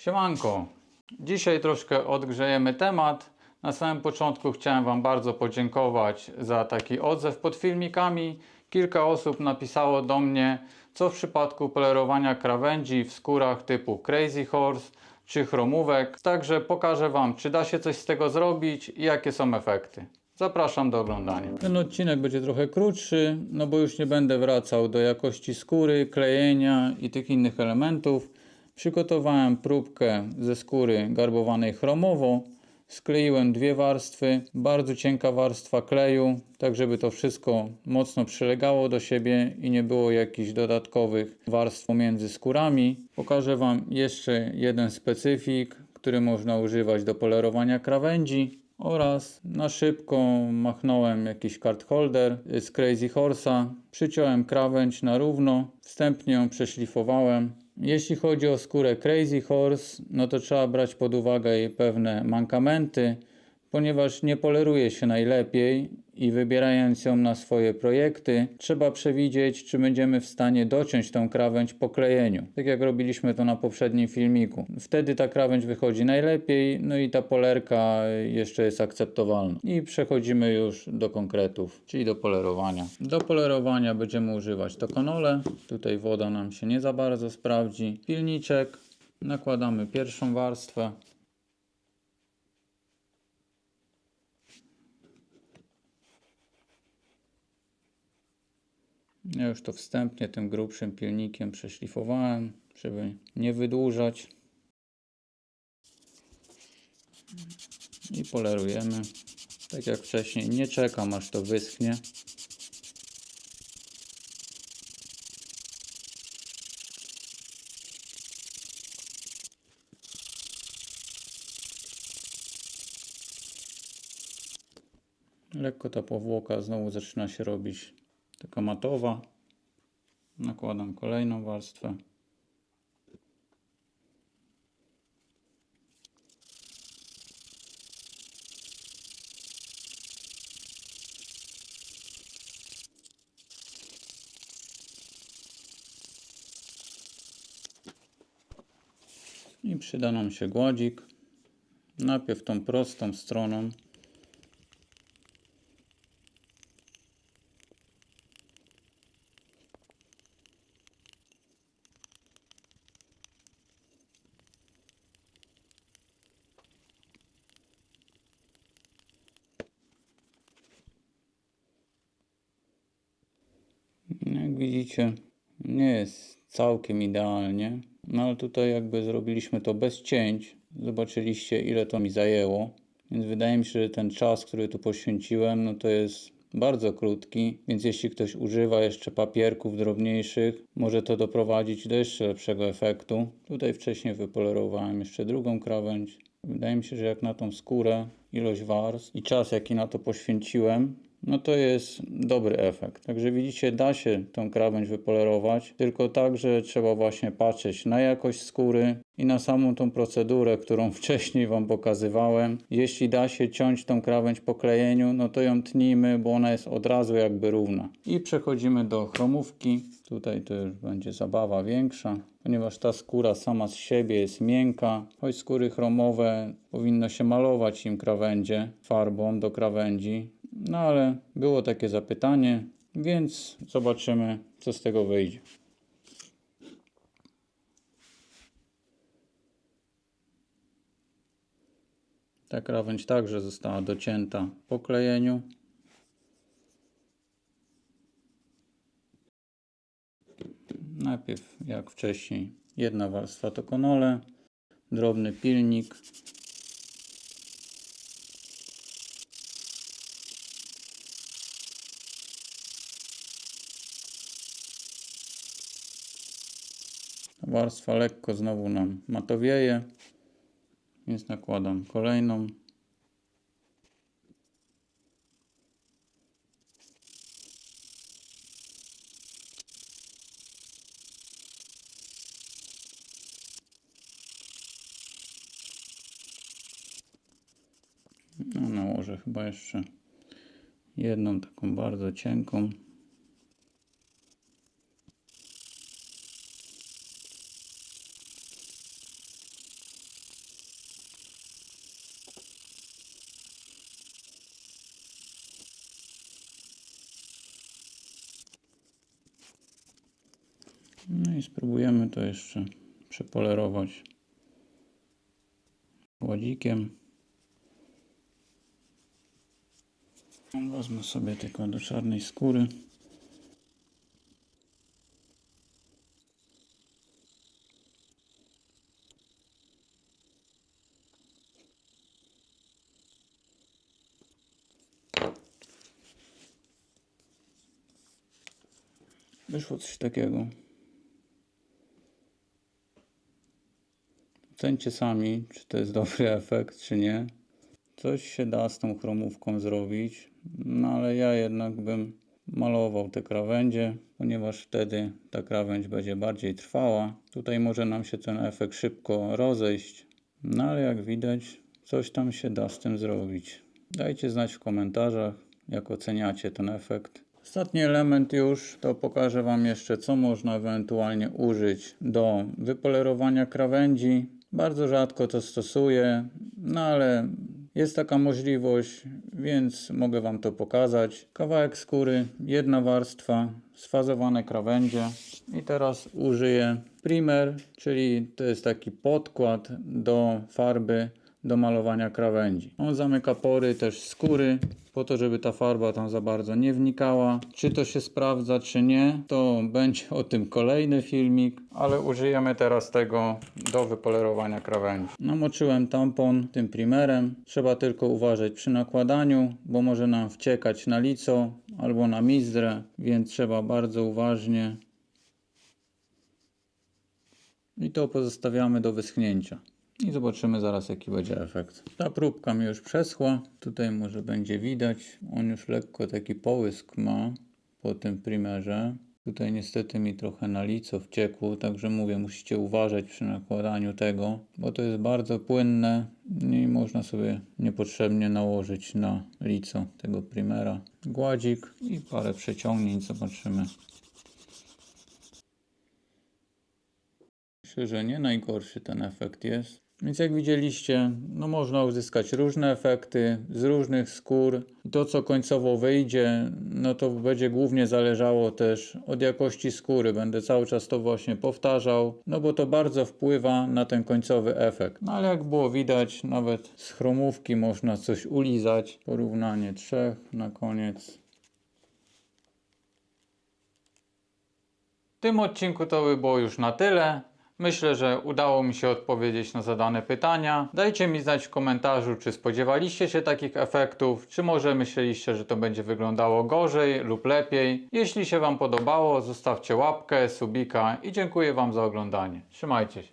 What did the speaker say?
Siemanko, dzisiaj troszkę odgrzejemy temat. Na samym początku chciałem Wam bardzo podziękować za taki odzew pod filmikami. Kilka osób napisało do mnie, co w przypadku polerowania krawędzi w skórach typu Crazy Horse czy chromówek. Także pokażę Wam, czy da się coś z tego zrobić i jakie są efekty. Zapraszam do oglądania. Ten odcinek będzie trochę krótszy, no bo już nie będę wracał do jakości skóry, klejenia i tych innych elementów. Przygotowałem próbkę ze skóry garbowanej chromowo. Skleiłem dwie warstwy, bardzo cienka warstwa kleju, tak żeby to wszystko mocno przylegało do siebie i nie było jakichś dodatkowych warstw pomiędzy skórami. Pokażę Wam jeszcze jeden specyfik, który można używać do polerowania krawędzi. Oraz na szybko machnąłem jakiś card holder z Crazy Horse'a. Przyciąłem krawędź na równo, wstępnie ją przeszlifowałem. Jeśli chodzi o skórę Crazy Horse, no to trzeba brać pod uwagę jej pewne mankamenty, ponieważ nie poleruje się najlepiej i wybierając ją na swoje projekty, trzeba przewidzieć, czy będziemy w stanie dociąć tą krawędź po klejeniu. Tak jak robiliśmy to na poprzednim filmiku. Wtedy ta krawędź wychodzi najlepiej, no i ta polerka jeszcze jest akceptowalna. I przechodzimy już do konkretów, czyli do polerowania. Do polerowania będziemy używać tokonole. Tutaj woda nam się nie za bardzo sprawdzi. Pilniczek. Nakładamy pierwszą warstwę. Ja już to wstępnie tym grubszym pilnikiem przeszlifowałem, żeby nie wydłużać. I polerujemy. Tak jak wcześniej, nie czekam aż to wyschnie. Lekko ta powłoka znowu zaczyna się robić taka matowa. Nakładam kolejną warstwę. I przyda nam się gładzik. Najpierw tą prostą stroną. Jak widzicie, nie jest całkiem idealnie, no ale tutaj jakby zrobiliśmy to bez cięć. Zobaczyliście, ile to mi zajęło, więc wydaje mi się, że ten czas, który tu poświęciłem, no to jest bardzo krótki, więc jeśli ktoś używa jeszcze papierków drobniejszych, może to doprowadzić do jeszcze lepszego efektu. Tutaj wcześniej wypolerowałem jeszcze drugą krawędź. Wydaje mi się, że jak na tą skórę, ilość warstw i czas, jaki na to poświęciłem, no to jest dobry efekt. Także widzicie, da się tą krawędź wypolerować, tylko tak, że trzeba właśnie patrzeć na jakość skóry i na samą tą procedurę, którą wcześniej Wam pokazywałem. Jeśli da się ciąć tą krawędź po klejeniu, no to ją tnijmy, bo ona jest od razu jakby równa. I przechodzimy do chromówki. Tutaj to już będzie zabawa większa, ponieważ ta skóra sama z siebie jest miękka, choć skóry chromowe powinno się malować im krawędzie farbą do krawędzi. No ale było takie zapytanie, więc zobaczymy, co z tego wyjdzie. Ta krawędź także została docięta po klejeniu. Najpierw, jak wcześniej, jedna warstwa tokonole, drobny pilnik. Warstwa lekko znowu nam matowieje, więc nakładam kolejną. No, nałożę chyba jeszcze jedną taką bardzo cienką. I spróbujemy to jeszcze przepolerować gładzikiem. Wezmę sobie tylko do czarnej skóry. Wyszło coś takiego. Ocencie sami, czy to jest dobry efekt, czy nie. Coś się da z tą chromówką zrobić, no ale ja jednak bym malował te krawędzie, ponieważ wtedy ta krawędź będzie bardziej trwała. Tutaj może nam się ten efekt szybko rozejść, no ale jak widać, coś tam się da z tym zrobić. Dajcie znać w komentarzach, jak oceniacie ten efekt. Ostatni element już, to pokażę Wam jeszcze, co można ewentualnie użyć do wypolerowania krawędzi. Bardzo rzadko to stosuję, no ale jest taka możliwość, więc mogę Wam to pokazać. Kawałek skóry, jedna warstwa, sfazowane krawędzie. I teraz użyję primer, czyli to jest taki podkład do farby do malowania krawędzi. On zamyka pory też skóry, po to, żeby ta farba tam za bardzo nie wnikała. Czy to się sprawdza, czy nie, to będzie o tym kolejny filmik, ale użyjemy teraz tego do wypolerowania krawędzi. Namoczyłem tampon tym primerem. Trzeba tylko uważać przy nakładaniu, bo może nam wciekać na lico albo na mizdrę, więc trzeba bardzo uważnie. I to pozostawiamy do wyschnięcia. I zobaczymy zaraz, jaki będzie efekt. Ta próbka mi już przeschła. Tutaj może będzie widać. On już lekko taki połysk ma po tym primerze. Tutaj niestety mi trochę na lico wciekło, także mówię, musicie uważać przy nakładaniu tego, bo to jest bardzo płynne i można sobie niepotrzebnie nałożyć na lico tego primera gładzik i parę przeciągnięć, zobaczymy. Myślę, że nie najgorszy ten efekt jest. Więc jak widzieliście, no można uzyskać różne efekty z różnych skór. To, co końcowo wyjdzie, no to będzie głównie zależało też od jakości skóry. Będę cały czas to właśnie powtarzał, no bo to bardzo wpływa na ten końcowy efekt. No ale jak było widać, nawet z chromówki można coś ulizać. Porównanie trzech na koniec. W tym odcinku to by było już na tyle. Myślę, że udało mi się odpowiedzieć na zadane pytania. Dajcie mi znać w komentarzu, czy spodziewaliście się takich efektów, czy może myśleliście, że to będzie wyglądało gorzej lub lepiej. Jeśli się Wam podobało, zostawcie łapkę, subika i dziękuję Wam za oglądanie. Trzymajcie się.